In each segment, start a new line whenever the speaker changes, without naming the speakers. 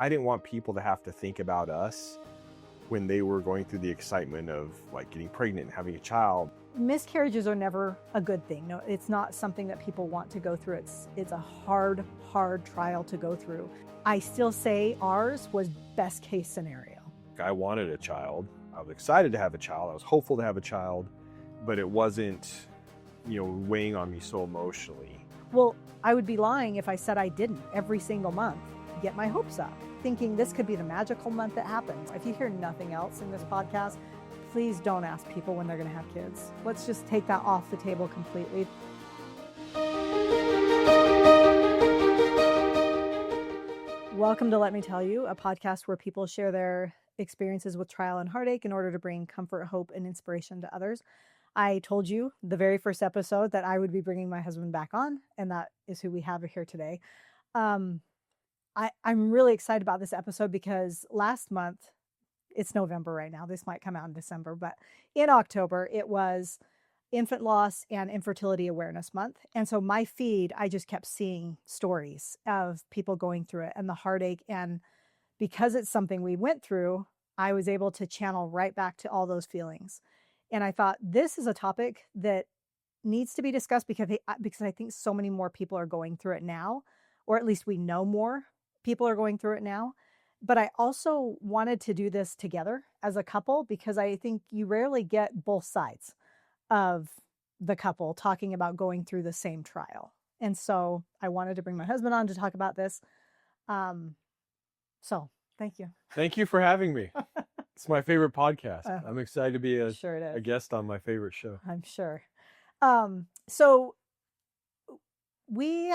I didn't want people to have to think about us when they were going through the excitement of like getting pregnant and having a child.
Miscarriages are never a good thing. No, it's not something that people want to go through. It's a hard trial to go through. I still say ours was best case scenario.
I wanted a child. I was excited to have a child. I was hopeful to have a child, but it wasn't, weighing on me so emotionally.
Well, I would be lying if I said I didn't every single month get my hopes up, thinking this could be the magical month that happens. If you hear nothing else in this podcast, please don't ask people when they're going to have kids. Let's just take that off the table completely. Welcome to Let Me Tell You, a podcast where people share their experiences with trial and heartache in order to bring comfort, hope, and inspiration to others. I told you the very first episode that I would be bringing my husband back on, and that is who we have here today. I'm really excited about this episode because last month, it's November right now, this might come out in December, but in October, it was Infant Loss and Infertility Awareness Month. And so my feed, I just kept seeing stories of people going through it and the heartache. And because it's something we went through, I was able to channel right back to all those feelings. And I thought this is a topic that needs to be discussed because I think so many more people are going through it now, or at least we know more people are going through it now. But I also wanted to do this together as a couple because I think you rarely get both sides of the couple talking about going through the same trial. And so I wanted to bring my husband on to talk about this. So thank you.
Thank you for having me. It's my favorite podcast.
Oh,
I'm excited to be
sure it is.
a guest on my favorite show.
I'm sure. So we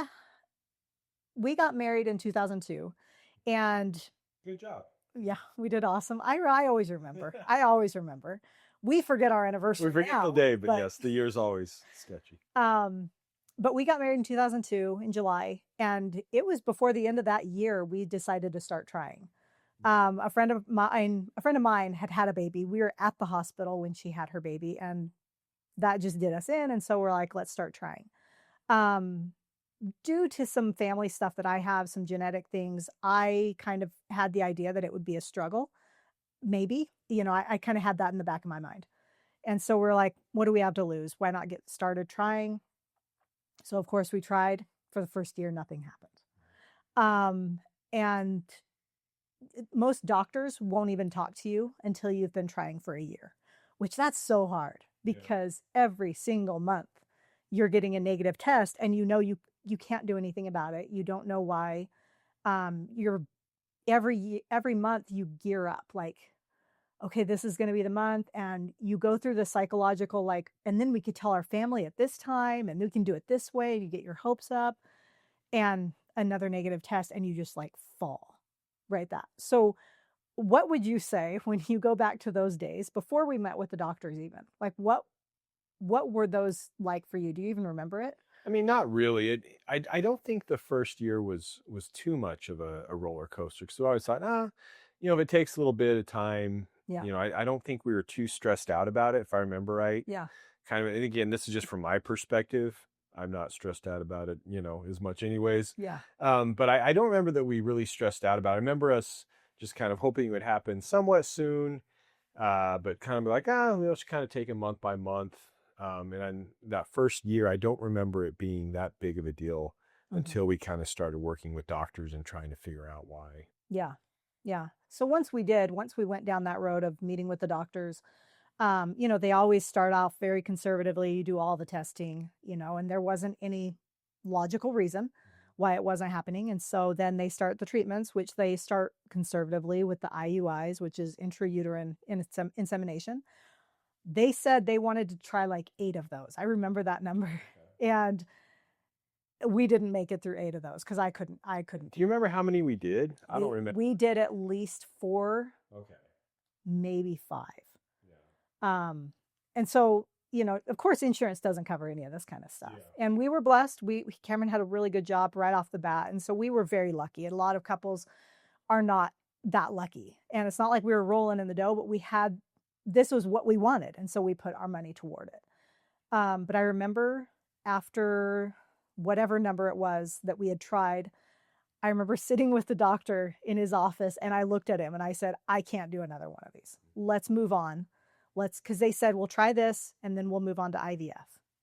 got married in 2002 and
good job.
Yeah, we did awesome. I always remember. I always remember. We forget our anniversary.
We forget
now,
the day, but yes, the year's always sketchy.
But we got married in 2002 in July, and it was before the end of that year we decided to start trying. A friend of mine had a baby. We were at the hospital when she had her baby, and that just did us in. And so we're like, let's start trying. Due to some family stuff that I have, some genetic things, I kind of had the idea that it would be a struggle. Maybe, I kind of had that in the back of my mind. And so we're like, what do we have to lose? Why not get started trying? So of course we tried. For the first year, nothing happened. And most doctors won't even talk to you until you've been trying for a year, which that's so hard because every single month you're getting a negative test and you can't do anything about it. You don't know why. Every month you gear up like, okay, this is going to be the month. And you go through the psychological, and then we could tell our family at this time and we can do it this way. You get your hopes up and another negative test and you just fall right that. So what would you say when you go back to those days before we met with the doctors even? What were those like for you? Do you even remember it?
I mean, not really. I don't think the first year was too much of a roller coaster. So I always thought, if it takes a little bit of time, I don't think we were too stressed out about it, if I remember right.
Yeah.
Kind of, and again, this is just from my perspective. I'm not stressed out about it, as much anyways.
Yeah.
But I don't remember that we really stressed out about it. I remember us just kind of hoping it would happen somewhat soon, but kind of like, we'll just kind of take it month by month. And then that first year, I don't remember it being that big of a deal until we kind of started working with doctors and trying to figure out why.
Yeah. Yeah. So once we went down that road of meeting with the doctors, they always start off very conservatively. You do all the testing, and there wasn't any logical reason why it wasn't happening. And so then they start the treatments, which they start conservatively with the IUIs, which is intrauterine insemination. They said they wanted to try 8 of those. I remember that number. And we didn't make it through 8 of those because I couldn't.
Do you remember how many we did? I don't remember.
We did at least 4.
Okay.
Maybe 5.
Yeah.
And so, of course, insurance doesn't cover any of this kind of stuff. Yeah. And we were blessed. Cameron had a really good job right off the bat. And so we were very lucky. And a lot of couples are not that lucky. And it's not like we were rolling in the dough, but this was what we wanted. And so we put our money toward it. But I remember after whatever number it was that we had tried, I remember sitting with the doctor in his office, and I looked at him and I said, I can't do another one of these. Let's move on. Because they said, we'll try this and then we'll move on to IVF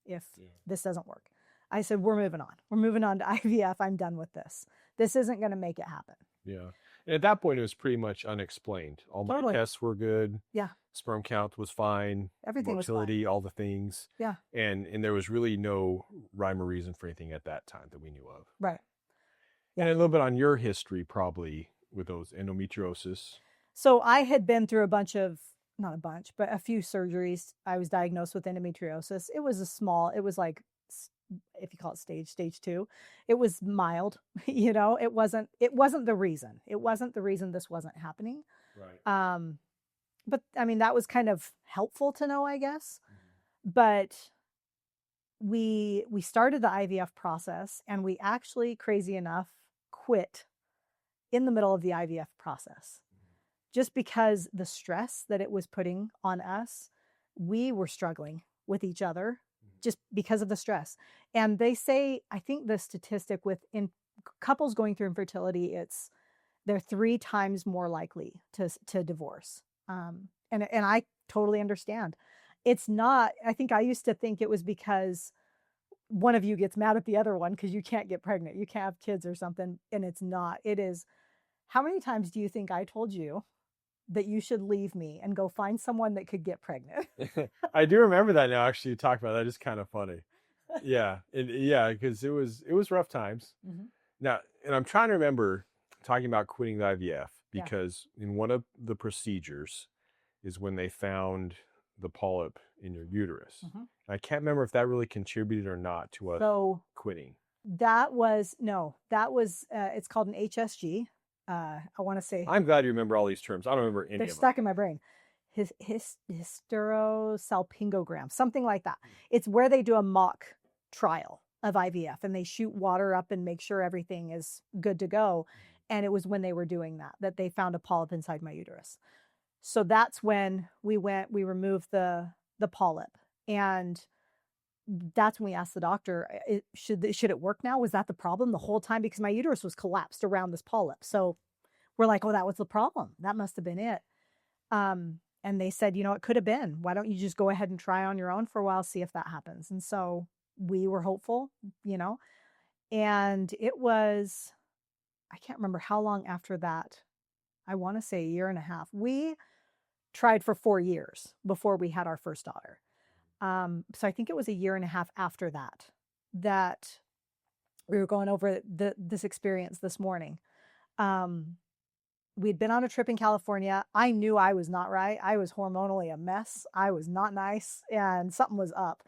if this doesn't work. I said, we're moving on. We're moving on to IVF. I'm done with this. This isn't going to make it happen.
Yeah. And at that point, it was pretty much unexplained. All my
Totally.
tests were good.
Yeah.
Sperm count was fine.
Everything was
Motility, all the things.
Yeah.
And there was really no rhyme or reason for anything at that time that we knew of.
Right.
And a little bit on your history, probably, with those endometriosis.
So I had been through not a bunch, but a few surgeries. I was diagnosed with endometriosis. It was like, if you call it stage 2, it was mild. It wasn't the reason. It wasn't the reason this wasn't happening.
Right.
But I mean, that was kind of helpful to know, I guess. But we started the IVF process, and we actually, crazy enough, quit in the middle of the IVF process. Just because the stress that it was putting on us, we were struggling with each other just because of the stress. And they say, I think the statistic in couples going through infertility, they're 3 times more likely to divorce. And I totally understand. It's not, I think I used to think it was because one of you gets mad at the other one because you can't get pregnant, you can't have kids or something. And it's not. It is, how many times do you think I told you that you should leave me and go find someone that could get pregnant?
I do remember that now. Actually, you talk about that. It's kind of funny. Yeah. Because it was rough times.
Mm-hmm.
Now, and I'm trying to remember talking about quitting the IVF because in one of the procedures is when they found the polyp in your uterus.
Mm-hmm.
I can't remember if that really contributed or not to us quitting.
That was, it's called an HSG. I want to say.
I'm glad you remember all these terms. I don't remember any of them.
They're stuck in my brain. Hysterosalpingogram, something like that. It's where they do a mock trial of IVF and they shoot water up and make sure everything is good to go. And it was when they were doing that they found a polyp inside my uterus. So that's when we removed the polyp, and that's when we asked the doctor, should it work now? Was that the problem the whole time? Because my uterus was collapsed around this polyp. So we're like, oh, that was the problem. That must have been it. And they said, it could have been. Why don't you just go ahead and try on your own for a while, see if that happens? And so we were hopeful, and it was, I can't remember how long after that. I want to say 1.5 years. We tried for 4 years before we had our first daughter. So I think it was 1.5 years after that we were going over this experience this morning. We'd been on a trip in California. I knew I was not right. I was hormonally a mess. I was not nice, and something was up.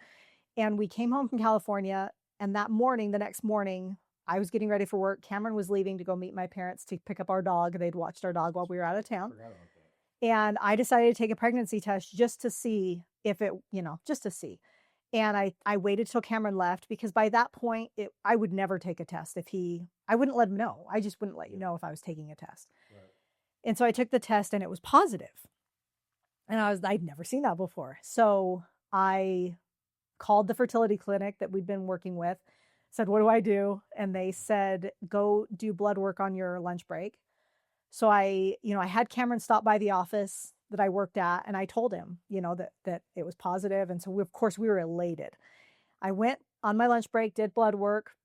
And we came home from California, and the next morning, I was getting ready for work. Cameron was leaving to go meet my parents to pick up our dog. They'd watched our dog while we were out of town. And I decided to take a pregnancy test just to see if it, just to see. And I waited till Cameron left, because by that point, I would never take a test I wouldn't let him know. I just wouldn't let you know if I was taking a test. Right. And so I took the test and it was positive. And I'd never seen that before. So I called the fertility clinic that we'd been working with, said, what do I do? And they said, go do blood work on your lunch break. So I had Cameron stop by the office that I worked at, and I told him, that it was positive. And so we were elated. I went on my lunch break, did blood work,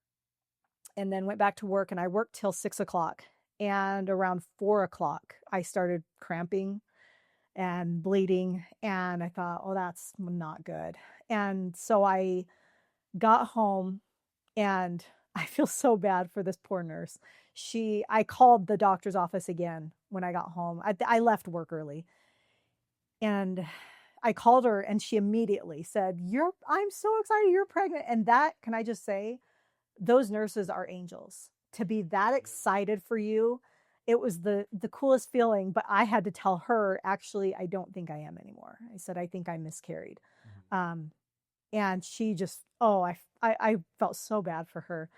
and then went back to work, and I worked till 6:00. And around 4:00, I started cramping and bleeding. And I thought, oh, that's not good. And so I got home, and I feel so bad for this poor nurse. I called the doctor's office again when I got home. I left work early, and I called her, and she immediately said, I'm so excited you're pregnant. And that, can I just say, those nurses are angels. To be that excited for you, it was the coolest feeling. But I had to tell her, actually, I don't think I am anymore. I said, I think I miscarried. Mm-hmm. And she just, I felt so bad for her.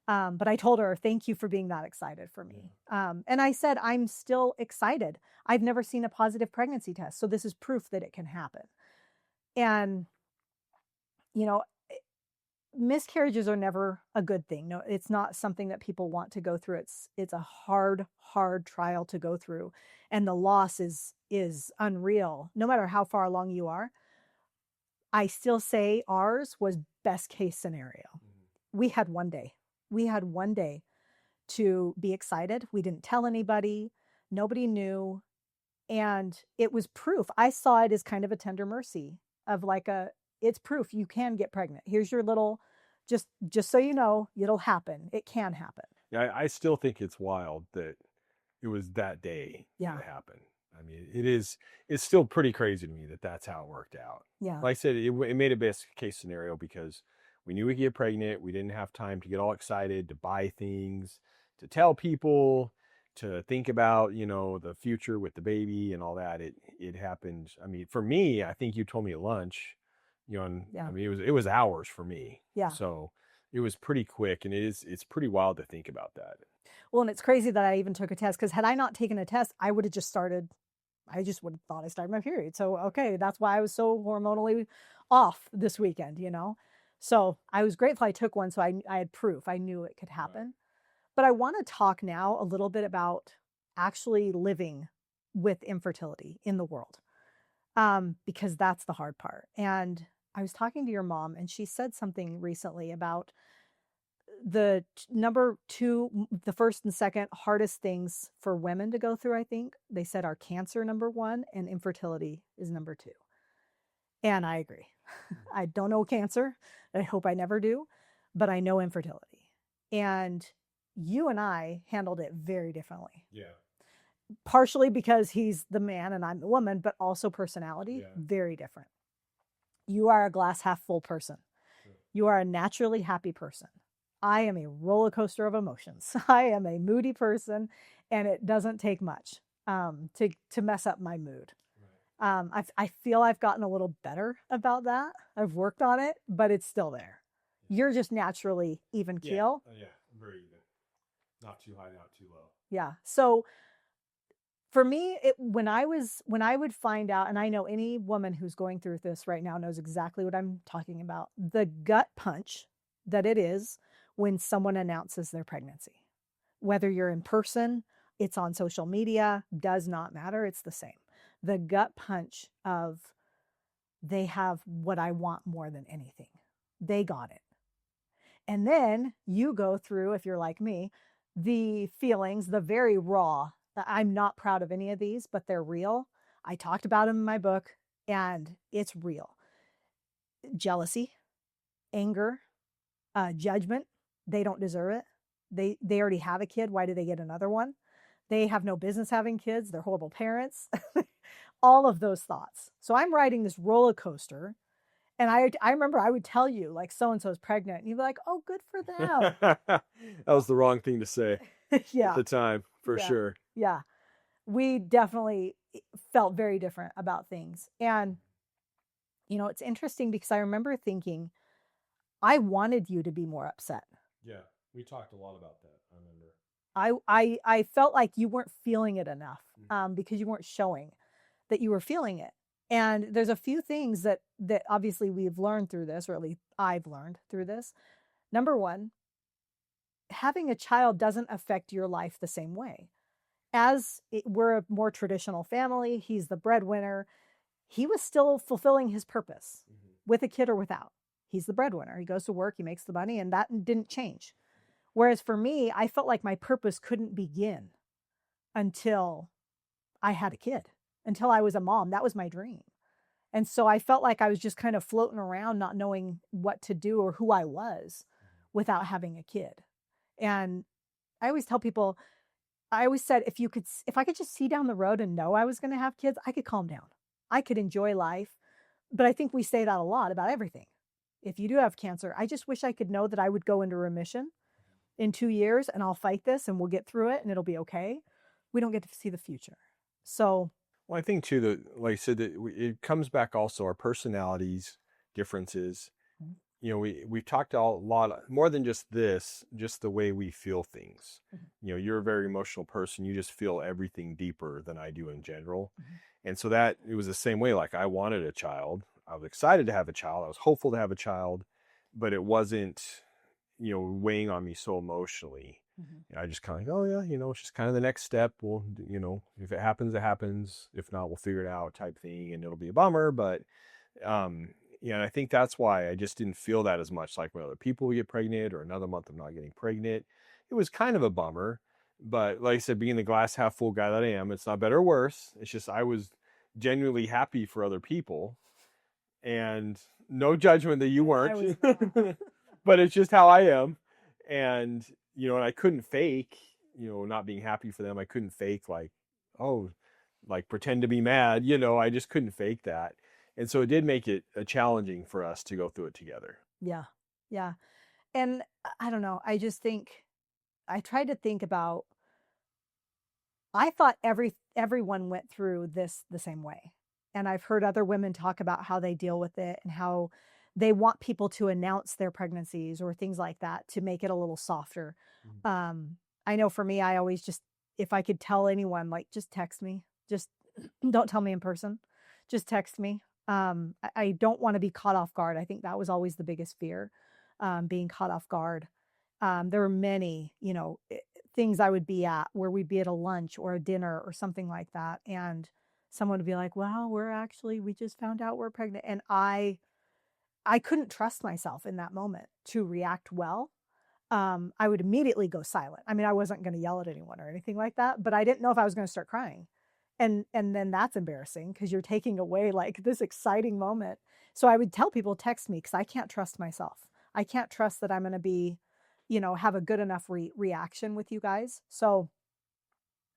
But I told her, thank you for being that excited for me. And I said, I'm still excited. I've never seen a positive pregnancy test. So this is proof that it can happen. And, miscarriages are never a good thing. No, it's not something that people want to go through. It's a hard, hard trial to go through. And the loss is unreal, no matter how far along you are. I still say ours was best case scenario. We had one day. We had one day to be excited. We didn't tell anybody. Nobody knew. And it was proof. I saw it as kind of a tender mercy of like it's proof you can get pregnant. Here's your little, just so you know, it'll happen. It can happen.
Yeah, I still think it's wild that it was that day
Yeah.
that happened. I mean, it's still pretty crazy to me that that's how it worked out.
Yeah.
Like I said, it made a best case scenario because we knew we could get pregnant. We didn't have time to get all excited, to buy things, to tell people, to think about, the future with the baby and all that. It happened. I mean, for me, I think you told me at lunch, and
Yeah.
I mean, it was hours for me.
Yeah.
So it was pretty quick, and it's pretty wild to think about that.
Well, and it's crazy that I even took a test, because had I not taken a test, I would have just started. I just would have thought I started my period. So, okay, that's why I was so hormonally off this weekend, So I was grateful I took one, so I had proof. I knew it could happen. Right. But I want to talk now a little bit about actually living with infertility in the world, because that's the hard part. And I was talking to your mom, and she said something recently about the number two, the first and second hardest things for women to go through. I think they said are cancer, number one, and infertility is number two. And I agree. I don't know cancer. I hope I never do, but I know infertility. And you and I handled it very differently.
Yeah.
Partially because he's the man and I'm the woman, but also personality, very different. You are a glass half full person. Sure. You are a naturally happy person. I am a roller coaster of emotions. I am a moody person, and it doesn't take much to mess up my mood. Right. I feel I've gotten a little better about that. I've worked on it, but it's still there. Yeah. You're just naturally even keel.
Yeah, very even. Not too high, not too low.
Yeah. So for me, when I would find out, and I know any woman who's going through this right now knows exactly what I'm talking about, the gut punch that it is when someone announces their pregnancy. Whether you're in person, it's on social media, does not matter. It's the same. The gut punch of they have what I want more than anything. They got it. And then you go through, if you're like me, the feelings, the very raw. I'm not proud of any of these, but they're real. I talked about them in my book, and it's real. Jealousy, anger, judgment. They don't deserve it. They already have a kid. Why do they get another one? They have no business having kids. They're horrible parents. All of those thoughts. So I'm riding this roller coaster. And I remember I would tell you, like, so-and-so's pregnant. And you'd be like, oh, good for them.
That was the wrong thing to say.
Yeah.
At the time, for sure.
Yeah. We definitely felt very different about things. And, it's interesting because I remember thinking, I wanted you to be more upset.
Yeah. We talked a lot about that. I remember.
I felt like you weren't feeling it enough, because you weren't showing that you were feeling it. And there's a few things that obviously we've learned through this, or at least I've learned through this. Number one, having a child doesn't affect your life the same way. We're a more traditional family, he's the breadwinner. He was still fulfilling his purpose, with a kid or without. He's the breadwinner. He goes to work, he makes the money, and that didn't change. Whereas for me, I felt like my purpose couldn't begin until I had a kid, until I was a mom. That was my dream. And so I felt like I was just kind of floating around, not knowing what to do or who I was without having a kid. And I always tell people, I always said, if I could just see down the road and know I was going to have kids, I could calm down. I could enjoy life. But I think we say that a lot about everything. If you do have cancer, I just wish I could know that I would go into remission in 2 years, and I'll fight this and we'll get through it and it'll be okay. We don't get to see the future. So,
well, I think too that, like I said, that it comes back also our personalities, differences. We've talked a lot more than just this, just the way we feel things. You're a very emotional person. You just feel everything deeper than I do in general. And so it was the same way. Like, I wanted a child. I was excited to have a child. I was hopeful to have a child. but it wasn't, weighing on me so emotionally.
Mm-hmm.
I just kind of like, oh yeah, it's just kind of the next step. We'll, if it happens, it happens. If not, we'll figure it out type thing. And it'll be a bummer, but, um, yeah, and I think that's why I just didn't feel that as much like when other people would get pregnant or another month of not getting pregnant. It was kind of a bummer, but like I said, being the glass half full guy that I am, it's not better or worse. It's just, I was genuinely happy for other people, and no judgment that you
I
weren't,
was
but it's just how I am. And, and I couldn't fake, not being happy for them. I couldn't fake like, oh, like pretend to be mad, I just couldn't fake that. And so it did make it challenging for us to go through it together.
yeah. Yeah. And I don't know. I just think I tried to think about I thought everyone went through this the same way. And I've heard other women talk about how they deal with it and how they want people to announce their pregnancies or things like that to make it a little softer.
Mm.
I know for me, I always just, if I could tell anyone, like, just text me, just don't tell me in person, just text me. I don't want to be caught off guard. I think that was always the biggest fear, being caught off guard. There were many, things I would be at where we'd be at a lunch or a dinner or something like that. And someone would be like, well, we just found out we're pregnant. And I couldn't trust myself in that moment to react well. I would immediately go silent. I mean, I wasn't going to yell at anyone or anything like that, but I didn't know if I was going to start crying. And then that's embarrassing because you're taking away like this exciting moment. So I would tell people, text me, because I can't trust myself. I can't trust that I'm going to be, have a good enough reaction with you guys. So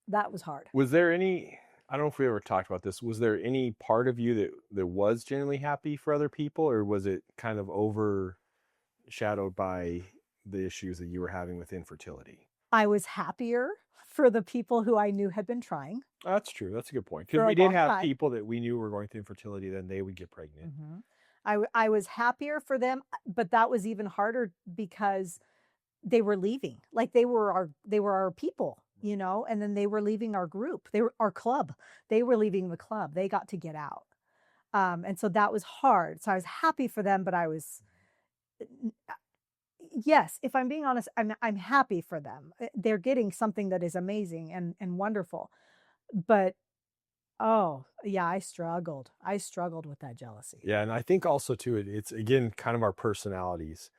that was hard.
Was there any, I don't know if we ever talked about this, was there any part of you that was genuinely happy for other people, or was it kind of overshadowed by the issues that you were having with infertility?
I was happier for the people who I knew had been trying.
That's true. That's a good point.
For
Because
a
we did
long
have
time.
people that we knew were going through infertility, then they would get pregnant.
Mm-hmm. I was happier for them, but that was even harder because they were leaving. Like they were our people, and then they were leaving our group. They were our club. They were leaving the club. They got to get out. And so that was hard. So I was happy for them, but I was, yes, if I'm being honest, I'm happy for them. They're getting something that is amazing and wonderful. But oh, yeah, I struggled. I struggled with that jealousy.
Yeah, and I think also too, it's again kind of our personalities.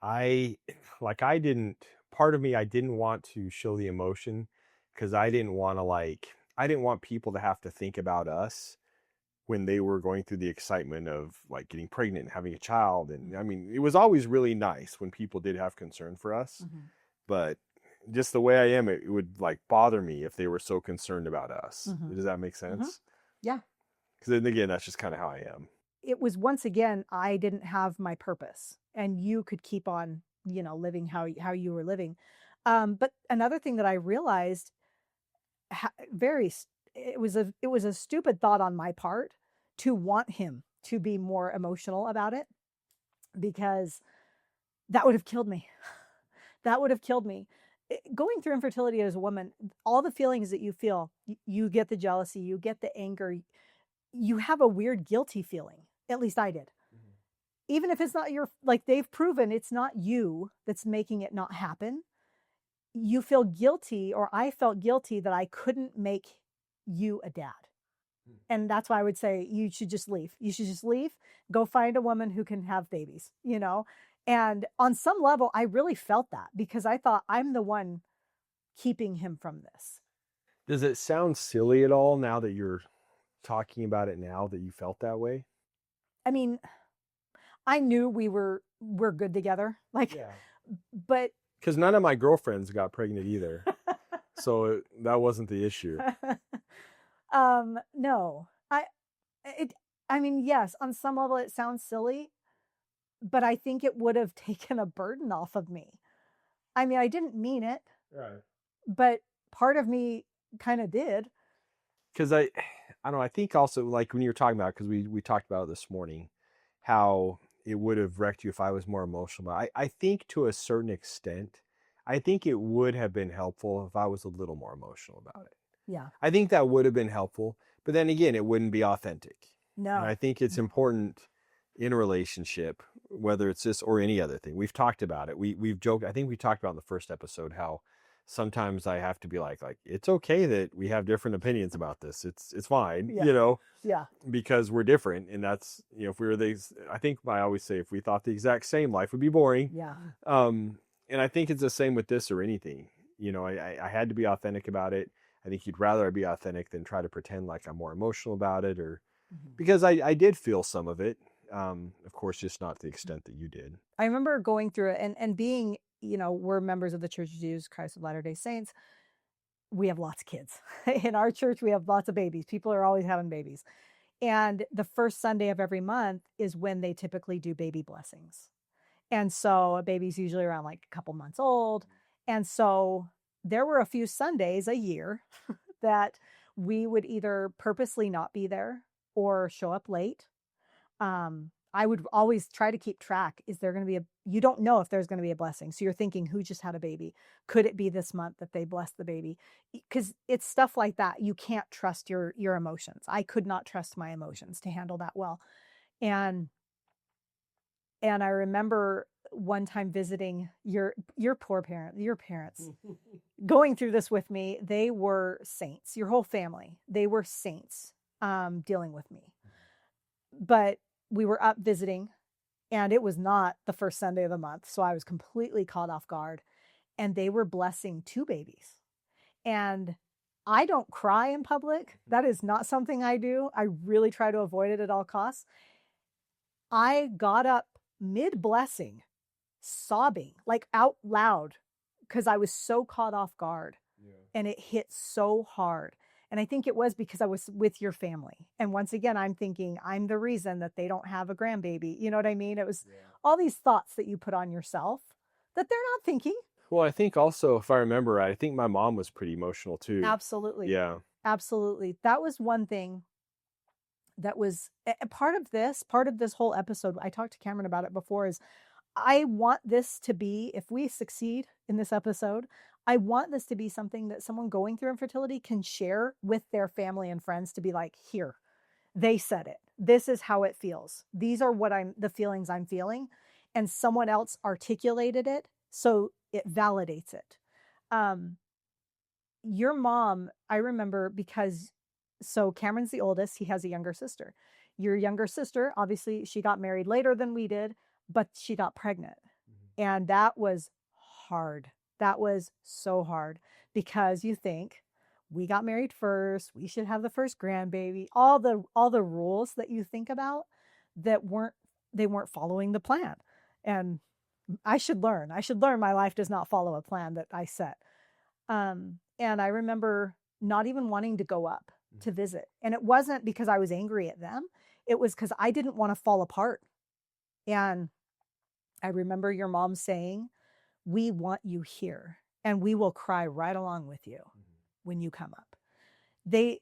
I I didn't, part of me, I didn't want to show the emotion because I didn't want people to have to think about us when they were going through the excitement of like getting pregnant and having a child. And I mean, it was always really nice when people did have concern for us,
Mm-hmm.
but just the way I am, it would like bother me if they were so concerned about us.
Mm-hmm.
Does that make sense?
Mm-hmm. Yeah.
Because then again, that's just kind of how I am.
It was once again, I didn't have my purpose and you could keep on, living how you were living. But another thing that I realized very, it was a stupid thought on my part to want him to be more emotional about it, because that would have killed me. That would have killed me. Going through infertility as a woman, all the feelings that you feel, you get the jealousy, you get the anger, you have a weird guilty feeling. At least I did. Mm-hmm. Even if it's not like they've proven it's not you that's making it not happen. You feel guilty, or I felt guilty that I couldn't make you a dad. Mm-hmm. And that's why I would say you should just leave. You should just leave, go find a woman who can have babies, And on some level, I really felt that because I thought I'm the one keeping him from this.
Does it sound silly at all now that you're talking about it now that you felt that way?
I mean, I knew we're good together. Yeah. But
because none of my girlfriends got pregnant either. So that wasn't the issue.
No. I mean, yes, on some level it sounds silly, but I think it would have taken a burden off of me. I mean, I didn't mean it. Right. But part of me kind of did.
Because I don't know, I think also like when you were talking about, because we talked about it this morning, how it would have wrecked you if I was more emotional. But I think to a certain extent, I think it would have been helpful if I was a little more emotional about it.
Yeah.
I think that would have been helpful. But then again, it wouldn't be authentic.
No.
And I think it's important in a relationship, whether it's this or any other thing. We've talked about it. We've joked. I think we talked about in the first episode how sometimes I have to be like it's okay that we have different opinions about this. It's fine,
Yeah. Yeah.
because we're different, and that's, if we were these. I think I always say if we thought the exact same, life would be boring.
Yeah.
And I think it's the same with this or anything. I had to be authentic about it. I think you'd rather I be authentic than try to pretend like I'm more emotional about it, or because I did feel some of it. Of course, just not to the extent that you did.
I remember going through it and being, we're members of the Church of Jesus Christ of Latter-day Saints. We have lots of kids. In our church, we have lots of babies. People are always having babies. And the first Sunday of every month is when they typically do baby blessings. And so a baby's usually around like a couple months old. And so there were a few Sundays a year that we would either purposely not be there or show up late. I would always try to keep track. Is there going to be you don't know if there's going to be a blessing. So you're thinking, who just had a baby? Could it be this month that they blessed the baby? Because it's stuff like that. You can't trust your emotions. I could not trust my emotions to handle that well. And I remember one time visiting your parents going through this with me. They were saints, your whole family. They were saints, dealing with me. But we were up visiting, and it was not the first Sunday of the month. So I was completely caught off guard, and they were blessing two babies. And I don't cry in public. That is not something I do. I really try to avoid it at all costs. I got up mid-blessing, sobbing, like out loud, because I was so caught off guard. Yeah. And it hit so hard. And I think it was because I was with your family. And once again, I'm thinking I'm the reason that they don't have a grandbaby. You know what I mean? It was all these thoughts that you put on yourself that they're not thinking.
Well, I think also, if I remember right, I think my mom was pretty emotional too.
Absolutely.
Yeah.
Absolutely. That was one thing that was a part of this whole episode. I talked to Cameron about it before, is I want this to be, if we succeed in this episode, I want this to be something that someone going through infertility can share with their family and friends, to be like, here, they said it. This is how it feels. These are the feelings I'm feeling. And someone else articulated it, so it validates it. Your mom, I remember, so Cameron's the oldest. He has a younger sister. Your younger sister, obviously, she got married later than we did, but she got pregnant. Mm-hmm. And that was hard. That was so hard, because you think, we got married first, we should have the first grandbaby, all the rules that you think about that they weren't following the plan. And I should learn my life does not follow a plan that I set. And I remember not even wanting to go up to visit. And it wasn't because I was angry at them. It was because I didn't want to fall apart. And I remember your mom saying, we want you here, and we will cry right along with you when you come up. They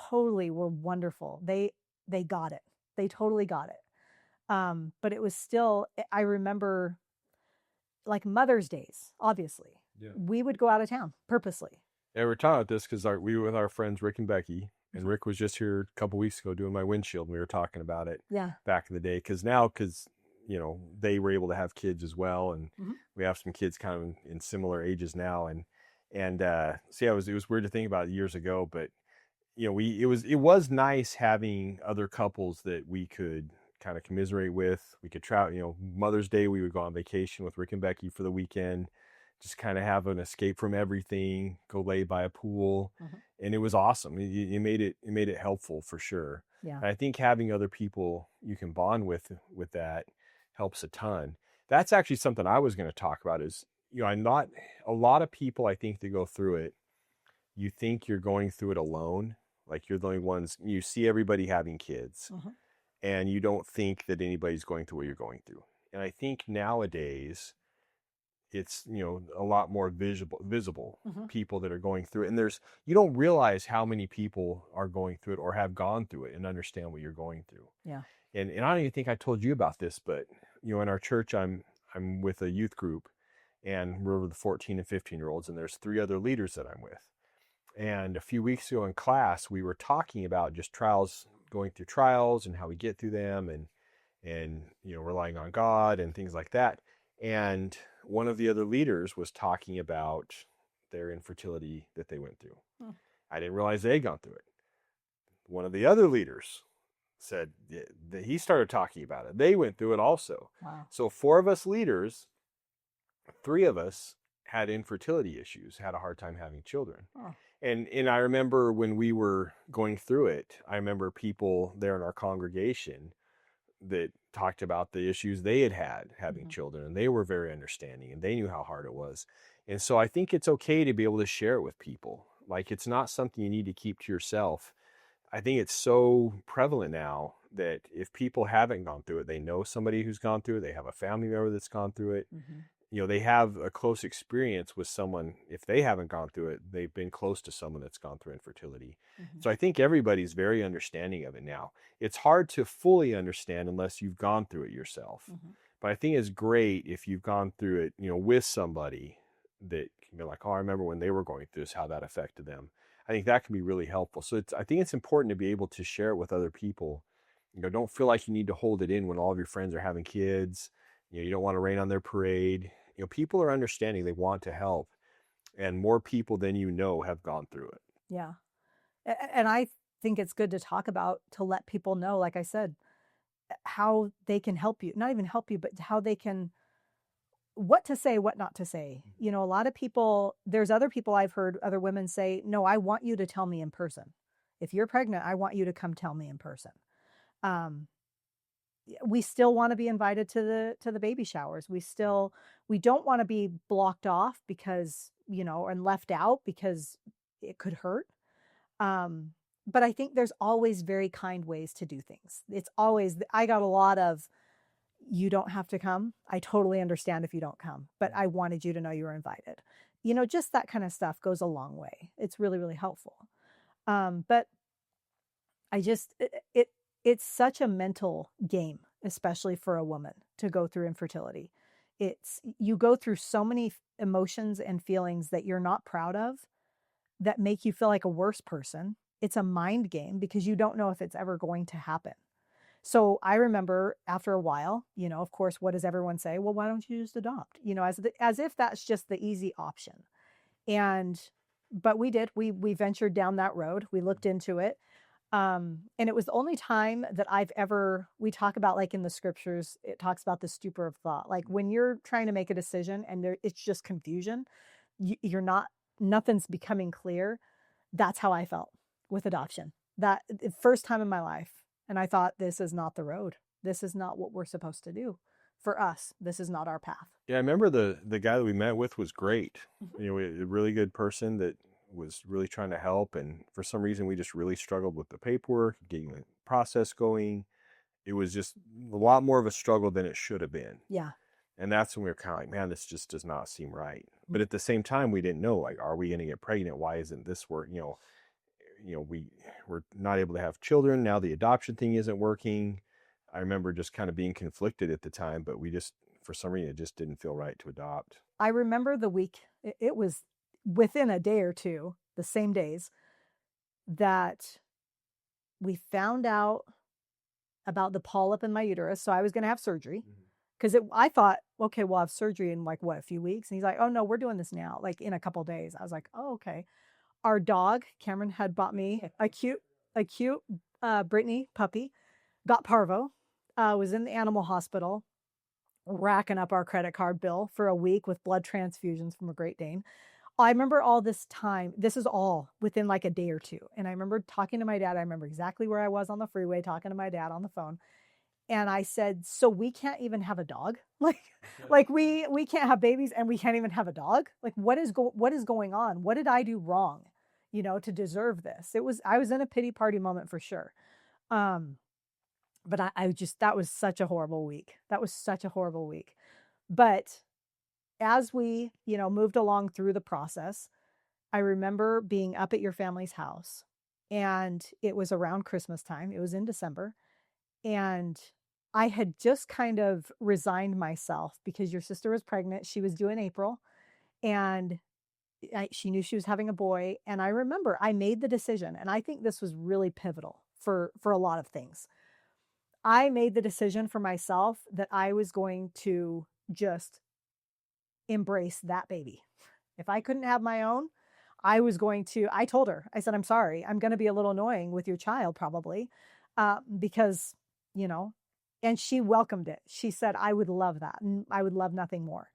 totally were wonderful. They got it. They totally got it. But it was still, I remember, like Mother's Days, obviously. Yeah. We would go out of town purposely.
Yeah, we're talking about this because we were with our friends Rick and Becky, and Rick was just here a couple weeks ago doing my windshield, and we were talking about it back in the day. Because they were able to have kids as well, and we have some kids kind of in similar ages now, and so yeah, it was weird to think about years ago, but it was nice having other couples that we could kind of commiserate with. We could travel. Mother's Day, we would go on vacation with Rick and Becky for the weekend, just kind of have an escape from everything, go lay by a pool, and it was awesome. It made it helpful for sure. Yeah, and I think having other people you can bond with that helps a ton. That's actually something I was going to talk about. Is I'm not a lot of people, I think, that go through it. You think you're going through it alone, like you're the only ones. You see everybody having kids, and you don't think that anybody's going through what you're going through. And I think nowadays, it's a lot more visible people that are going through it, and you don't realize how many people are going through it or have gone through it and understand what you're going through. Yeah. And I don't even think I told you about this, but in our church, I'm with a youth group, and we're the 14 and 15-year-olds, and there's 3 other leaders that I'm with. And a few weeks ago in class, we were talking about just going through trials and how we get through them, and, relying on God and things like that. And one of the other leaders was talking about their infertility that they went through.
Hmm.
I didn't realize they had gone through it. One of the other leaders said that he started talking about it. They went through it also.
Wow.
So four of us leaders, three of us had infertility issues, had a hard time having children.
Oh.
And I remember when we were going through it, I remember people there in our congregation that talked about the issues they had having
Mm-hmm.
children, and they were very understanding and they knew how hard it was. And so I think it's okay to be able to share it with people. Like, it's not something you need to keep to yourself. I think it's so prevalent now that if people haven't gone through it, they know somebody who's gone through it, they have a family member that's gone through it.
Mm-hmm.
They have a close experience with someone. If they haven't gone through it, they've been close to someone that's gone through infertility.
Mm-hmm.
So I think everybody's very understanding of it now. It's hard to fully understand unless you've gone through it yourself.
Mm-hmm.
But I think it's great if you've gone through it, with somebody that can be like, oh, I remember when they were going through this, how that affected them. I think that can be really helpful. So I think it's important to be able to share it with other people. Don't feel like you need to hold it in when all of your friends are having kids. You don't want to rain on their parade. People are understanding. They want to help. And more people than have gone through it.
Yeah. And I think it's good to talk about, to let people know, like I said, how they can help you, not even help you, but how they can, what to say, what not to say. A lot of people, there's other people I've heard other women say, no, I want you to tell me in person. If you're pregnant, I want you to come tell me in person. Um, we still want to be invited to the baby showers. We don't want to be blocked off because, and left out because it could hurt. Um, but I think there's always very kind ways to do things. It's always, I got a lot of, you don't have to come. I totally understand if you don't come, but I wanted you to know you were invited. Just that kind of stuff goes a long way. It's really, really helpful. But I just, it's such a mental game, especially for a woman to go through infertility. You go through so many emotions and feelings that you're not proud of, that make you feel like a worse person. It's a mind game because you don't know if it's ever going to happen. So I remember after a while, of course, what does everyone say? Well, why don't you just adopt? As if that's just the easy option. But we did. We ventured down that road. We looked into it. And it was the only time that we talk about, like in the scriptures, it talks about the stupor of thought. Like when you're trying to make a decision and it's just confusion, you're not, nothing's becoming clear. That's how I felt with adoption. That the first time in my life. And I thought, this is not the road. This is not what we're supposed to do for us. This is not our path.
Yeah, I remember the guy that we met with was great.
Mm-hmm.
A really good person that was really trying to help. And for some reason, we just really struggled with the paperwork, getting the process going. It was just a lot more of a struggle than it should have been.
Yeah.
And that's when we were kind of like, man, this just does not seem right.
Mm-hmm.
But at the same time, we didn't know, like, are we going to get pregnant? Why isn't this work? We're not able to have children. Now the adoption thing isn't working. I remember just kind of being conflicted at the time, but we just, for some reason, it just didn't feel right to adopt.
I remember the week, it was within a day or two, the same days, that we found out about the polyp in my uterus. So I was going to have surgery because I thought, okay, we'll have surgery in like a few weeks. And he's like, oh no, we're doing this now, like in a couple days. I was like, oh, okay. Our dog, Cameron, had bought me a cute Brittany puppy, got parvo, was in the animal hospital, racking up our credit card bill for a week with blood transfusions from a Great Dane. I remember all this time. This is all within like a day or two. And I remember talking to my dad. I remember exactly where I was on the freeway talking to my dad on the phone. And I said, so we can't even have a dog? Like we can't have babies and we can't even have a dog? Like what is going on? What did I do wrong, to deserve this? I was in a pity party moment for sure. But I just, that was such a horrible week. That was such a horrible week. But as we, moved along through the process, I remember being up at your family's house, and it was around Christmas time. It was in December. And I had just kind of resigned myself because your sister was pregnant. She was due in April, and she knew she was having a boy. And I remember I made the decision, and I think this was really pivotal for a lot of things. I made the decision for myself that I was going to just embrace that baby. If I couldn't have my own, I told her, I said, I'm sorry, I'm going to be a little annoying with your child probably, because, you know, and she welcomed it. She said, I would love that. And I would love nothing more.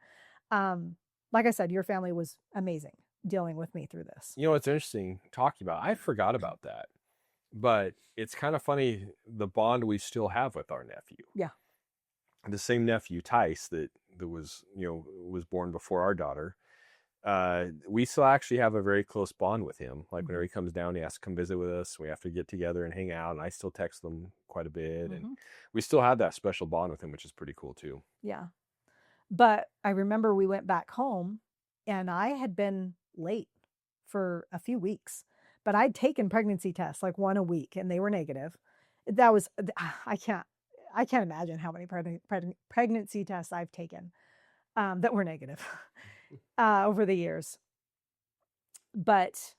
Um, like I said, your family was amazing dealing with me through this.
You know, it's interesting talking about. I forgot about that, but it's kind of funny the bond we still have with our nephew.
Yeah.
The same nephew, Tice, that was was born before our daughter. We still actually have a very close bond with him. Like whenever he comes down, he has to come visit with us. We have to get together and hang out. And I still text them quite a bit, and we still have that special bond with him, which is pretty cool too.
Yeah. But I remember we went back home and I had been late for a few weeks, but I'd taken pregnancy tests like one a week and they were negative. That was, I can't imagine how many pregnancy tests I've taken that were negative over the years. But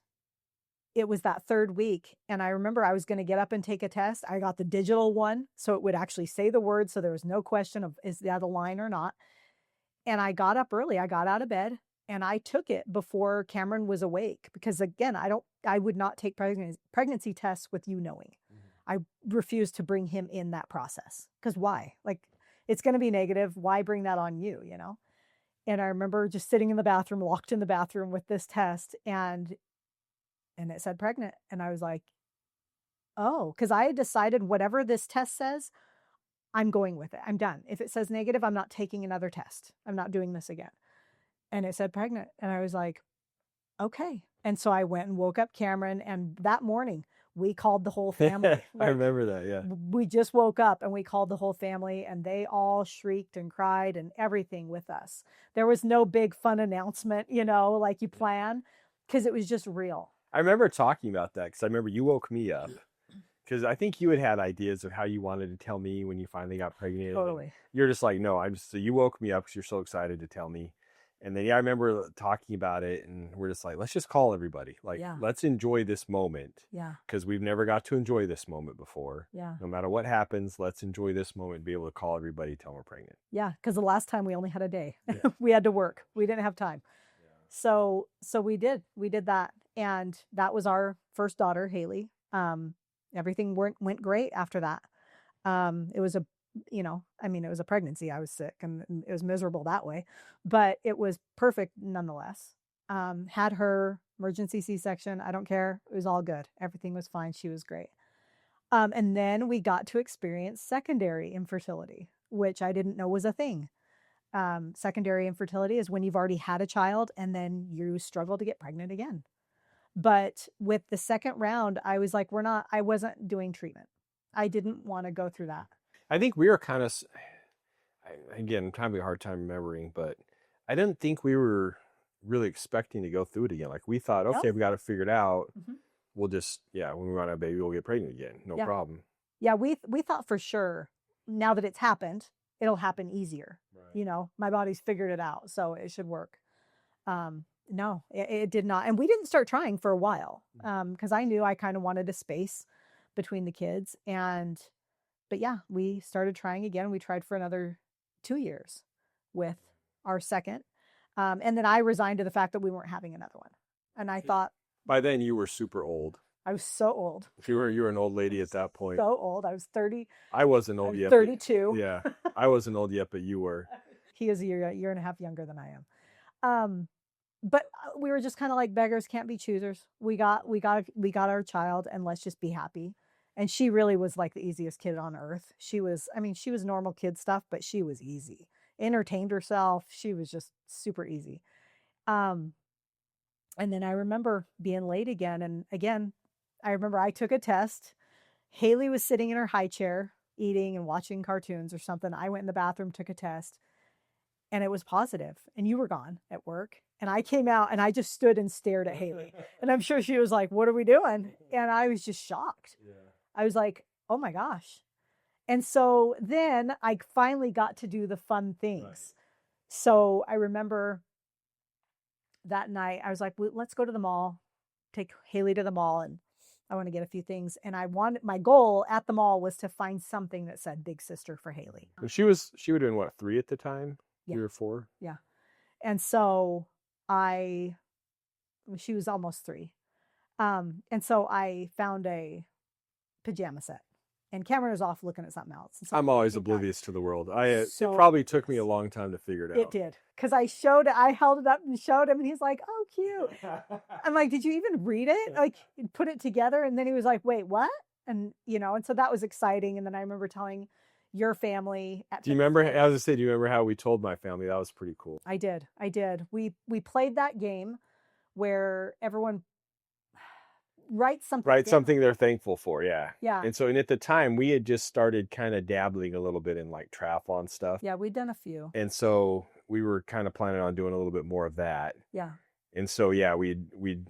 it was that third week. And I remember I was going to get up and take a test. I got the digital one, so it would actually say the word. So there was no question of, is that a line or not? And I got up early. I got out of bed and I took it before Cameron was awake because again, I would not take pregnancy tests with you knowing. I refused to bring him in that process because why? Like it's going to be negative. Why bring that on you, you know? And I remember just sitting in the bathroom, locked in the bathroom with this test and it said pregnant. And I was like, oh, because I had decided whatever this test says, I'm going with it. I'm done. If it says negative, I'm not taking another test. I'm not doing this again. And it said pregnant. And I was like, okay. And so I went and woke up Cameron. And that morning, we called the whole family.
I remember that. Yeah.
We just woke up and we called the whole family and they all shrieked and cried and everything with us. There was no big fun announcement, you know, like you plan, because it was just real.
I remember talking about that because I remember you woke me up because I think you had ideas of how you wanted to tell me when you finally got pregnant.
Totally.
You're just like, no, so you woke me up because you're so excited to tell me. And then, yeah, I remember talking about it and we're just like, let's just call everybody. Like, let's enjoy this moment.
Yeah.
Because we've never got to enjoy this moment before.
Yeah.
No matter what happens, let's enjoy this moment and be able to call everybody, tell them we're pregnant.
Yeah. Because the last time we only had a day. Yeah. We had to work. We didn't have time. Yeah. So we did that. And that was our first daughter, Haley. Everything went great after that. It was it was a pregnancy. I was sick and it was miserable that way, but it was perfect nonetheless. Had her emergency C-section. I don't care. It was all good. Everything was fine. She was great. And then we got to experience secondary infertility, which I didn't know was a thing. Secondary infertility is when you've already had a child and then you struggle to get pregnant again. But with the second round, I was like, I wasn't doing treatment. I didn't want to go through that.
I think we were kind of, again, kind of a hard time remembering, but I didn't think we were really expecting to go through it again. Like we thought, okay, we got to figure it out. We'll just, when we run out of baby, we'll get pregnant again. No problem. Yeah,
we thought for sure now that it's happened, it'll happen easier. Right. You know, my body's figured it out, so it should work. No, it did not. And we didn't start trying for a while because I knew I kind of wanted a space between the kids. But yeah, we started trying again. We tried for another 2 years with our second. And then I resigned to the fact that we weren't having another one. And I thought.
By then you were super old.
I was so old.
You were an old lady at that point.
So old. I was 30.
I wasn't old yet.
32.
Yeah. I wasn't old yet, but you were.
He is a year and a half younger than I am. But we were just kind of like beggars can't be choosers. We got our child and let's just be happy. And she really was like the easiest kid on earth. She was normal kid stuff, but she was easy. Entertained herself. She was just super easy. And then I remember being late again. And again, I remember I took a test. Haley was sitting in her high chair eating and watching cartoons or something. I went in the bathroom, took a test, and it was positive. And you were gone at work. And I came out and I just stood and stared at Haley. And I'm sure she was like, what are we doing? And I was just shocked. Yeah. I was like, oh my gosh. And so then I finally got to do the fun things. Right. So I remember that night I was like, well, let's go to the mall, take Haley to the mall. And I want to get a few things. And my goal at the mall was to find something that said Big Sister for Haley.
She would have been what, 3 at the time?
Yeah.
3 or 4?
Yeah. And so she was almost 3. And so I found a pajama set. And Cameron was off looking at something else. So
I'm always oblivious to the world. It
So
probably took me a long time to figure it out.
it did. Because I held it up and showed him, and he's like, "Oh, cute." I'm like, "Did you even read it? Like, put it together?" And then he was like, "Wait, what?" And and so that was exciting. And then I remember telling your family.
Do you remember? As I said, do you remember how we told my family? That was pretty cool.
I did. We played that game where everyone writes something
they're thankful for. Yeah.
Yeah.
And at the time, we had just started kind of dabbling a little bit in like triathlon stuff.
Yeah, we'd done a few.
And so we were kind of planning on doing a little bit more of that.
Yeah.
And so we'd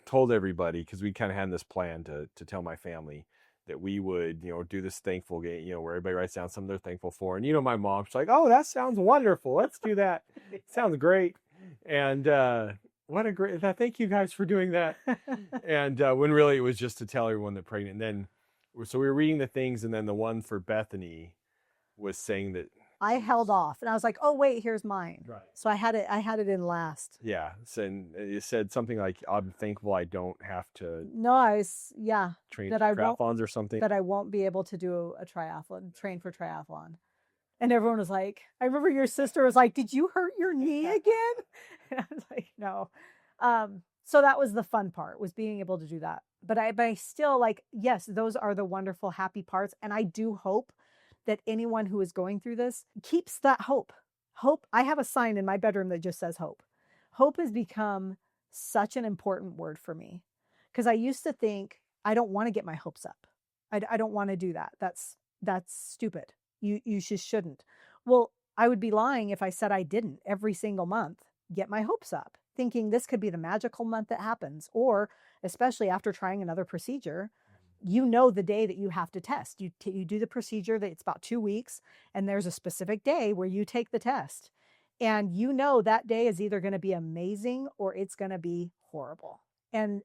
told everybody, because we kind of had this plan to tell my family that we would do this thankful game, where everybody writes down something they're thankful for. And my mom's like, "Oh, that sounds wonderful. Let's do that. Sounds great." And what a great, thank you guys for doing that. And when really it was just to tell everyone that pregnant. And then so we were reading the things, and then the one for Bethany was saying that
I held off, and I was like, "Oh wait, here's mine."
Right.
So I had it in last.
Yeah. So, and it said something like, "I'm thankful I don't have to
No, I was
train
that
for
I won't-
triathlons or something."
that I won't be able to do a triathlon, train for triathlon. And everyone was like, I remember your sister was like, "Did you hurt your knee again?" And I was like, "No." So that was the fun part, was being able to do that. But I still, like, yes, those are the wonderful, happy parts. And I do hope that anyone who is going through this keeps that hope. Hope. I have a sign in my bedroom that just says hope. Hope has become such an important word for me, because I used to think, I don't want to get my hopes up. I don't want to do that. That's stupid. You just shouldn't. Well, I would be lying if I said I didn't every single month get my hopes up, thinking this could be the magical month that happens. Or especially after trying another procedure, the day that you have to test. You do the procedure, that it's about 2 weeks, and there's a specific day where you take the test. And that day is either going to be amazing or it's going to be horrible. And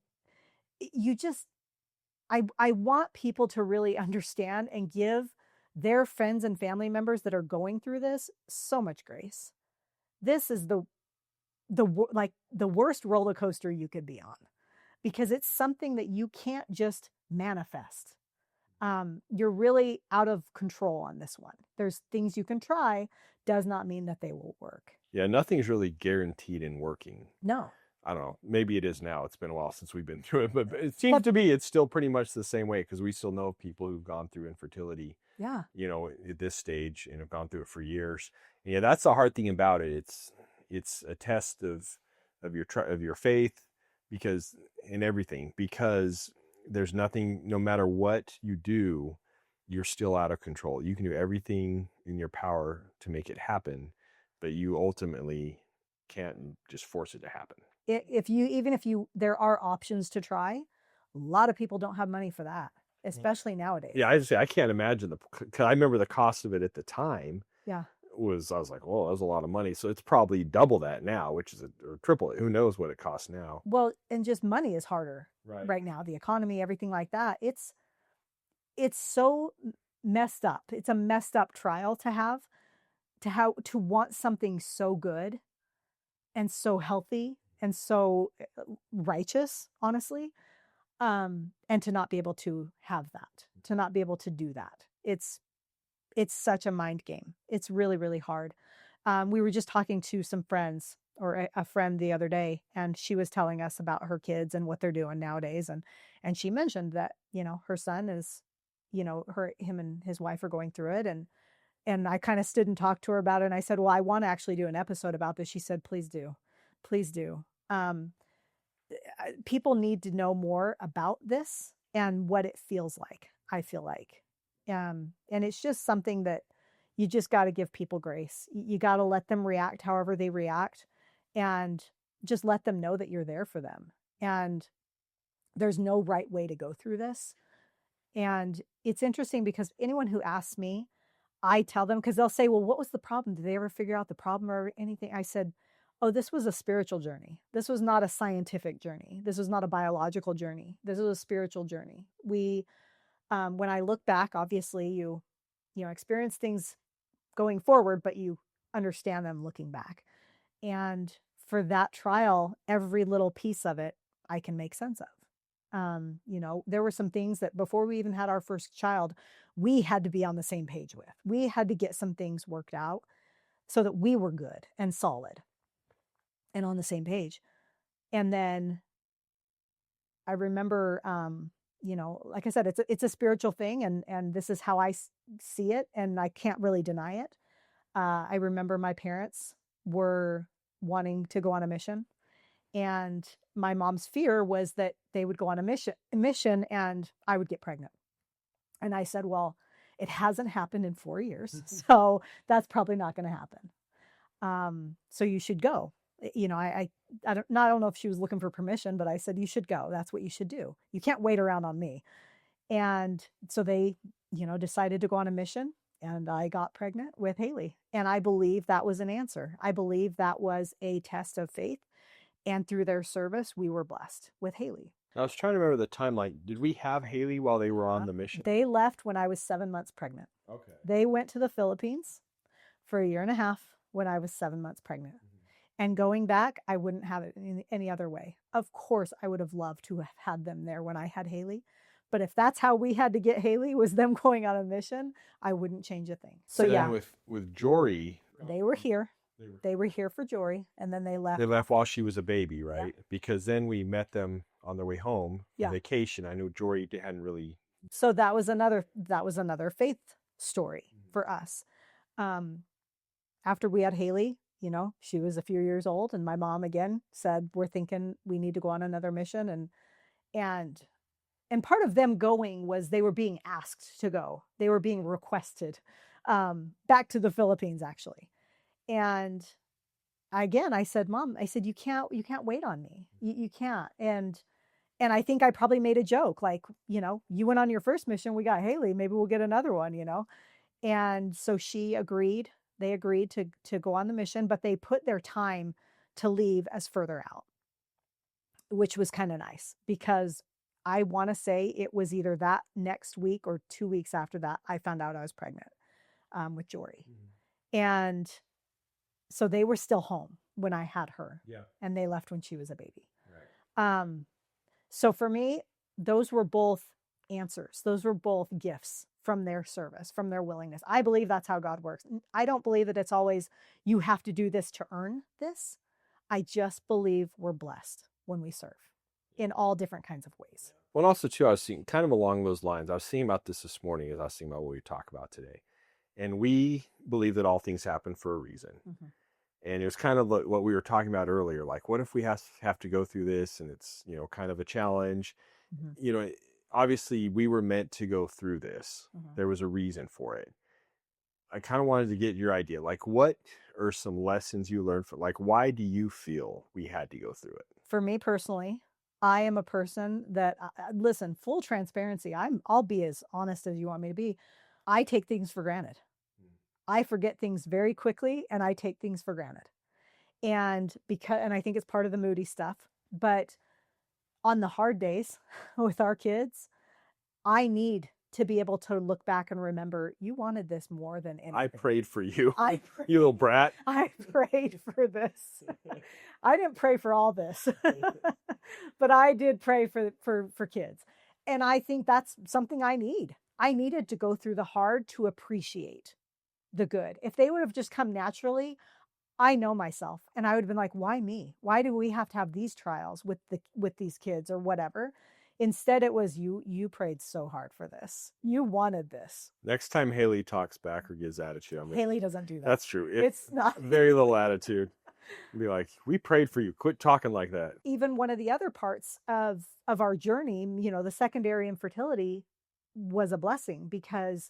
I want people to really understand and give their friends and family members that are going through this so much grace. This is the worst roller coaster you could be on, because it's something that you can't just manifest. You're really out of control on this one. There's things you can try, does not mean that they will work.
Yeah, nothing's really guaranteed in working.
No.
I don't know. Maybe it is now. It's been a while since we've been through it, but it seems to be it's still pretty much the same way, because we still know people who've gone through infertility.
Yeah.
At this stage, and have gone through it for years. And yeah, that's the hard thing about it. It's a test of your faith, because there's nothing, no matter what you do, you're still out of control. You can do everything in your power to make it happen, but you ultimately can't just force it to happen.
There are options to try. A lot of people don't have money for that, especially nowadays.
Yeah, I can't imagine because I remember the cost of it at the time.
Yeah.
I was like, well, that was a lot of money. So it's probably double that now, which is or triple it. Who knows what it costs now?
Well, and just money is harder right now. The economy, everything like that. It's so messed up. It's a messed up trial to want something so good and so healthy and so righteous, honestly, and to not be able to have that, to not be able to do that. It's such a mind game. It's really, really hard. We were just talking to some friends, or a friend the other day, and she was telling us about her kids and what they're doing nowadays. And she mentioned that, her son is, him and his wife are going through it. And I kind of stood and talked to her about it. And I said, well, I want to actually do an episode about this. She said, please do. Please do. People need to know more about this and what it feels like, I feel like. And it's just something that you just got to give people grace. You got to let them react however they react, and just let them know that you're there for them. And there's no right way to go through this. And it's interesting, because anyone who asks me, I tell them, because they'll say, well, what was the problem? Did they ever figure out the problem or anything? I said, oh, this was a spiritual journey. This was not a scientific journey. This was not a biological journey. This was a spiritual journey. When I look back, obviously you know, experience things going forward, but you understand them looking back. And for that trial, every little piece of it, I can make sense of. You know, there were some things that before we even had our first child, we had to be on the same page with. We had to get some things worked out so that we were good and solid and on the same page. And then I remember, you know, like I said, it's a spiritual thing, and this is how I see it, and I can't really deny it. I remember my parents were wanting to go on a mission, and my mom's fear was that they would go on a mission, and I would get pregnant. And I said, well, it hasn't happened in 4 years, so that's probably not going to happen. So you should go. You know, I don't know if she was looking for permission, but I said, you should go. That's what you should do. You can't wait around on me. And so they, you know, decided to go on a mission, and I got pregnant with Haley. And I believe that was an answer. I believe that was a test of faith. And through their service, we were blessed with Haley.
I was trying to remember the timeline. Did we have Haley while they were on the mission?
They left when I was 7 months pregnant.
Okay.
They went to the Philippines for 1.5 years when I was 7 months pregnant. And going back, I wouldn't have it any other way. Of course, I would have loved to have had them there when I had Haley. But if that's how we had to get Haley, was them going on a mission, I wouldn't change a thing. So yeah,
with Jory,
they were here. They were here for Jory, and then they left.
They left while she was a baby, right? Yeah. Because then we met them on their way home on vacation. I knew Jory hadn't really.
So that was another faith story for us. After we had Haley, you know, she was a few years old, and my mom again said, we're thinking we need to go on another mission. And part of them going was they were being asked to go. They were being requested back to the Philippines, actually. And again, I said, Mom, I said, you can't wait on me. You can't. And I think I probably made a joke like, you know, you went on your first mission. We got Haley. Maybe we'll get another one, you know? And so she agreed. They agreed to go on the mission, but they put their time to leave as further out, which was kind of nice because I want to say it was either that next week or 2 weeks after that, I found out I was pregnant with Jory. Mm-hmm. And so they were still home when I had her. Yeah. And they left when she was a baby. Right. So for me, those were both answers. Those were both gifts from their service, from their willingness. I believe that's how God works. I don't believe that it's always, you have to do this to earn this. I just believe we're blessed when we serve in all different kinds of ways.
Well, and also too, I was seeing kind of along those lines. I was thinking about this morning as I was thinking about what we talk about today. And we believe that all things happen for a reason. Mm-hmm. And it was kind of what we were talking about earlier. Like, what if we have to go through this and it's, you know, kind of a challenge? Mm-hmm. You know, obviously we were meant to go through this. Mm-hmm. There was a reason for it. I kind of wanted to get your idea. Like, what are some lessons you learned from, like, why do you feel we had to go through it?
For me personally, I am a person that, listen, full transparency. I'll be as honest as you want me to be. I take things for granted. I forget things very quickly, and I take things for granted. And I think it's part of the moody stuff, but on the hard days with our kids, I need to be able to look back and remember, you wanted this more than anything.
I prayed for you. You little brat.
I prayed for this. I didn't pray for all this, but I did pray for kids. And I think that's something I need. I needed to go through the hard to appreciate the good. If they would have just come naturally, I know myself, and I would have been like, why me? Why do we have to have these trials with these kids or whatever? Instead, it was you prayed so hard for this. You wanted this.
Next time Haley talks back or gives attitude,
Haley doesn't do that.
That's true.
It's not
very little attitude. Be like, we prayed for you. Quit talking like that.
Even one of the other parts of our journey, you know, the secondary infertility was a blessing, because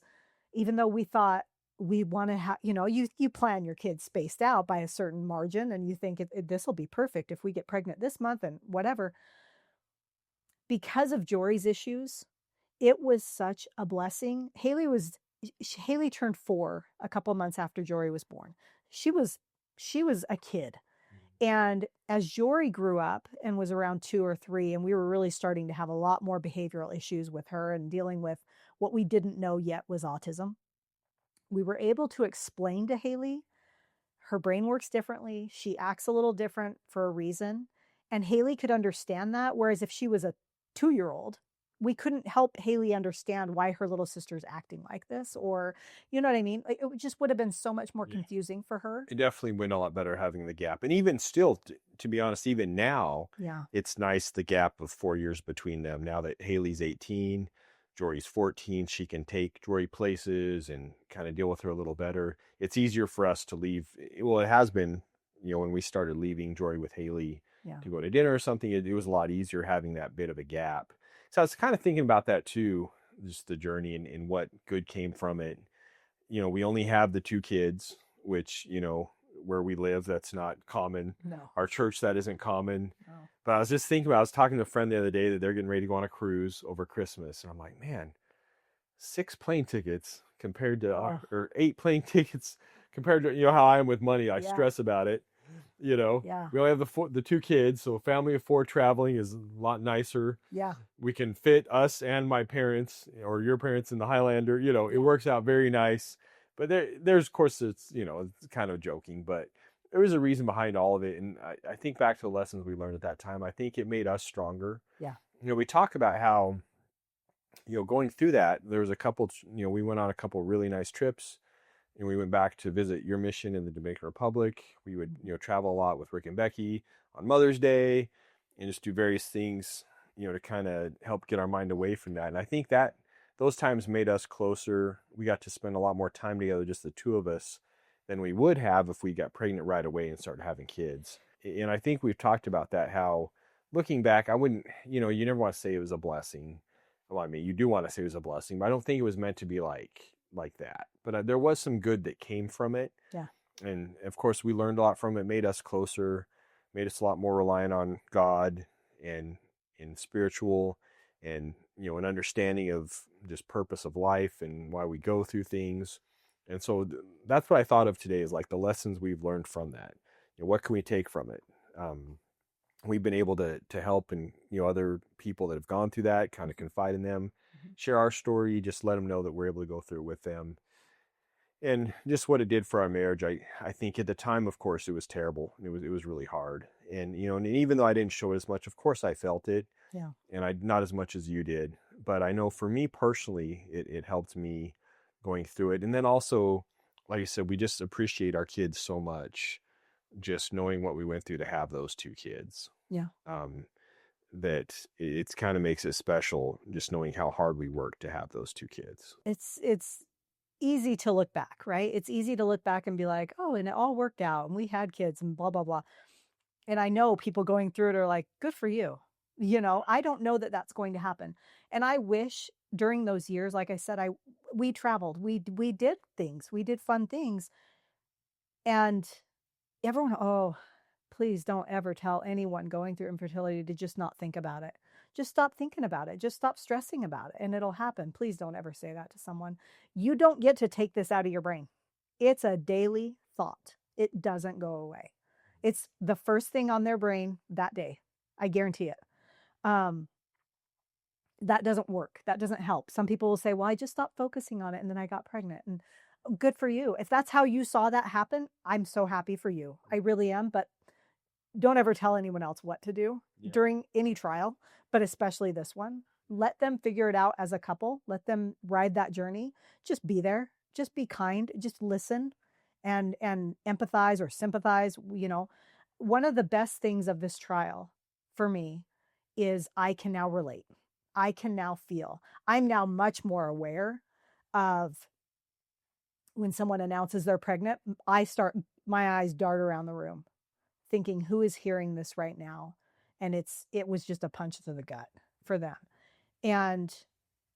even though we thought we want to have, you know, you plan your kids spaced out by a certain margin, and you think this will be perfect if we get pregnant this month and whatever. Because of Jory's issues, it was such a blessing. Haley turned 4 a couple months after Jory was born. She was a kid. And as Jory grew up and was around 2 or 3, and we were really starting to have a lot more behavioral issues with her and dealing with what we didn't know yet was autism, we were able to explain to Haley her brain works differently. She acts a little different for a reason. And Haley could understand that. Whereas if she was a 2-year-old, we couldn't help Haley understand why her little sister's acting like this, or, you know what I mean? Like, it just would have been so much more
Yeah.
confusing for her.
It definitely went a lot better having the gap. And even still, to be honest, even now,
Yeah.
it's nice the gap of 4 years between them. Now that Haley's 18, Jory's 14, she can take Jory places and kind of deal with her a little better. It's easier for us to leave. Well, it has been, when we started leaving Jory with Haley
Yeah.
to go to dinner or something, it was a lot easier having that bit of a gap. So I was kind of thinking about that too, just the journey and what good came from it. We only have the 2 kids, which, where we live, that's not common.
No.
Our church, that isn't common.
No.
But I was just thinking I was talking to a friend the other day that they're getting ready to go on a cruise over Christmas. And I'm like, man, 6 plane tickets compared to,
Oh.
or 8 plane tickets compared to, how I am with money. I
Yeah.
stress about it.
Yeah.
We only have the 2 kids. So a family of 4 traveling is a lot nicer.
Yeah.
We can fit us and my parents or your parents in the Highlander. It works out very nice. But there's, of course, it's kind of joking, but there was a reason behind all of it. And I think back to the lessons we learned at that time. I think it made us stronger.
Yeah.
We talk about how, going through that, there was a couple, we went on a couple really nice trips, and we went back to visit your mission in the Dominican Republic. We would, travel a lot with Rick and Becky on Mother's Day and just do various things, to kind of help get our mind away from that. And I think that those times made us closer. We got to spend a lot more time together, just the 2 of us, than we would have if we got pregnant right away and started having kids. And I think we've talked about that, how looking back, I wouldn't, you never want to say it was a blessing. Well, I mean, you do want to say it was a blessing, but I don't think it was meant to be like that. But there was some good that came from it.
Yeah.
And of course, we learned a lot from it, made us closer, made us a lot more reliant on God and spiritual and, an understanding of just purpose of life and why we go through things. And so that's what I thought of today, is like the lessons we've learned from that. What can we take from it? We've been able to help, and other people that have gone through that, kind of confide in them, share our story, just let them know that we're able to go through it with them, and just what it did for our marriage. I think at the time, of course, it was terrible. It was really hard, and and even though I didn't show it as much, of course I felt it.
Yeah.
And I not as much as you did, but I know for me personally, it helped me going through it. And then also, like I said, we just appreciate our kids so much, just knowing what we went through to have those 2 kids.
Yeah.
That it's kind of makes it special, just knowing how hard we worked to have those 2 kids.
It's easy to look back, right? It's easy to look back and be like, oh, and it all worked out and we had kids and blah, blah, blah. And I know people going through it are like, good for you. I don't know that that's going to happen. And I wish during those years, like I said, we traveled, we did things, we did fun things. And everyone, oh, please don't ever tell anyone going through infertility to just not think about it. Just stop thinking about it. Just stop stressing about it and it'll happen. Please don't ever say that to someone. You don't get to take this out of your brain. It's a daily thought. It doesn't go away. It's the first thing on their brain that day. I guarantee it. That doesn't work. That doesn't help. Some people will say, well, I just stopped focusing on it and then I got pregnant. And good for you. If that's how you saw that happen, I'm so happy for you. I really am. But don't ever tell anyone else what to do during any trial, but especially this one. Let them figure it out as a couple. Let them ride that journey. Just be there. Just be kind. Just listen and empathize or sympathize. One of the best things of this trial for me is I can now relate. I can now feel. I'm now much more aware of when someone announces they're pregnant. My eyes dart around the room thinking, who is hearing this right now? And it was just a punch to the gut for them. And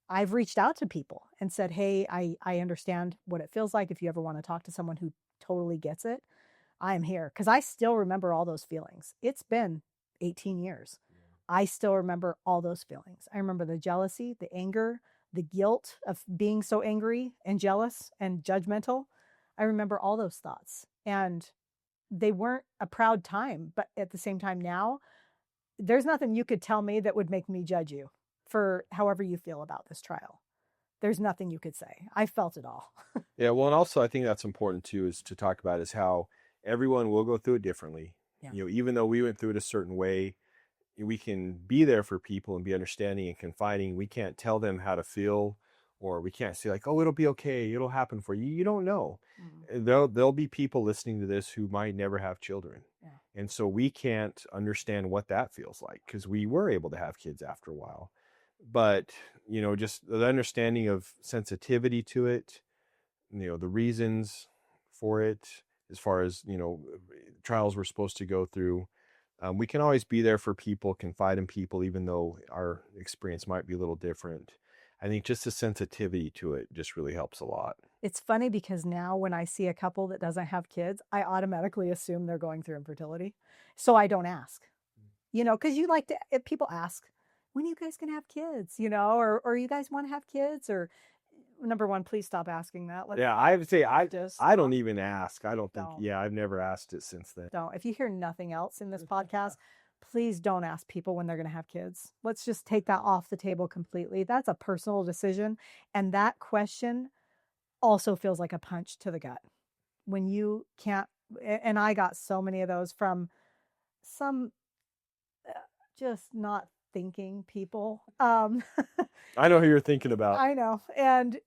I've reached out to people and said, hey, I understand what it feels like. If you ever want to talk to someone who totally gets it, I am here. Because I still remember all those feelings. It's been 18 years. I still remember all those feelings. I remember the jealousy, the anger, the guilt of being so angry and jealous and judgmental. I remember all those thoughts. And they weren't a proud time, but at the same time now, there's nothing you could tell me that would make me judge you for however you feel about this trial. There's nothing you could say. I felt it all.
Yeah, well, and also I think that's important too, is to talk about is how everyone will go through it differently.
Yeah.
Even though we went through it a certain way, we can be there for people and be understanding and confiding. We can't tell them how to feel, or we can't say like, oh, it'll be okay, it'll happen for you. You don't know. There'll be people listening to this who might never have children.
Yeah.
And so we can't understand what that feels like, because we were able to have kids after a while. But, just the understanding of sensitivity to it, the reasons for it, as far as, trials we're supposed to go through. We can always be there for people, confide in people, even though our experience might be a little different. I think just the sensitivity to it just really helps a lot.
It's funny because now when I see a couple that doesn't have kids, I automatically assume they're going through infertility. So I don't ask, because you like to, if people ask, when are you guys going to have kids, or you guys want to have kids, or number one, please stop asking that.
I would say I
stop.
don't even ask. I don't think, I've never asked it since then.
Don't. If you hear nothing else in this podcast, please don't ask people when they're going to have kids. Let's just take that off the table completely. That's a personal decision. And that question also feels like a punch to the gut. When you can't, and I got so many of those from some just not thinking people.
I know who you're thinking about.
I know. And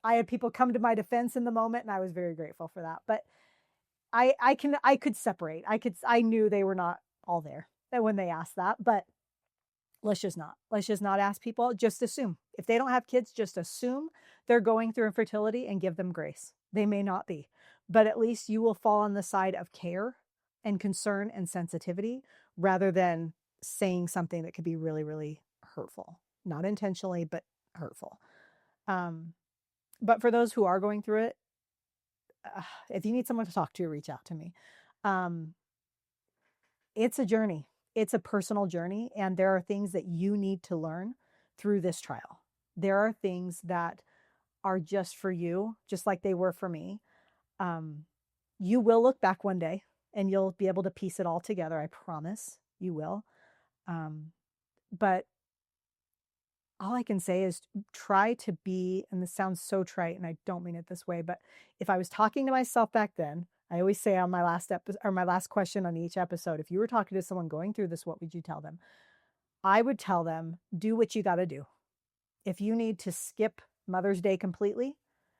I had people come to my defense in the moment, and I was very grateful for that. But I could separate. I knew they were not all there when they asked that, but let's just not ask people. Just assume if they don't have kids, just assume they're going through infertility and give them grace. They may not be, but at least you will fall on the side of care and concern and sensitivity rather than saying something that could be really, really hurtful, not intentionally, but hurtful. But for those who are going through it, if you need someone to talk to, reach out to me. It's a journey. It's a personal journey. And there are things that you need to learn through this trial. There are things that are just for you, just like they were for me. You will look back one day and you'll be able to piece it all together. I promise you will. But all I can say is try to be, and this sounds so trite and I don't mean it this way, but if I was talking to myself back then, I always say on my last episode, or my last question on each episode, if you were talking to someone going through this, what would you tell them? I would tell them, do what you got to do. If you need to skip Mother's Day completely,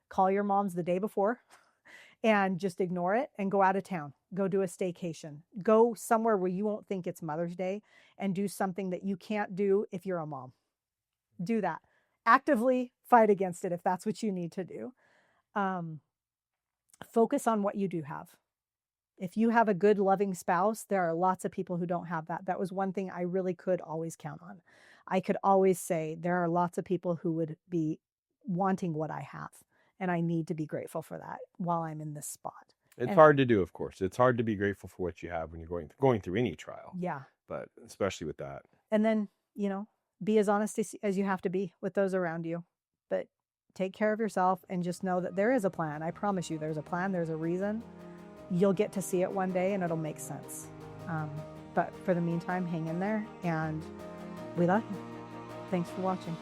call your moms the day before and just ignore it and go out of town. Go do a staycation. Go somewhere where you won't think it's Mother's Day and do something that you can't do if you're a mom. Do that. Actively fight against it if that's what you need to do. Focus on what you do have. If you have a good, loving spouse, there are lots of people who don't have that. That was one thing I really could always count on. I could always say there are lots of people who would be wanting what I have, and I need to be grateful for that while I'm in this spot.
It's hard to do, of course. It's hard to be grateful for what you have when you're going through any trial.
Yeah.
But especially with that.
And then, be as honest as you have to be with those around you. But take care of yourself and just know that there is a plan. I promise you, there's a plan. There's a reason. You'll get to see it one day and it'll make sense. But for the meantime, hang in there, and we love you. Thanks for watching.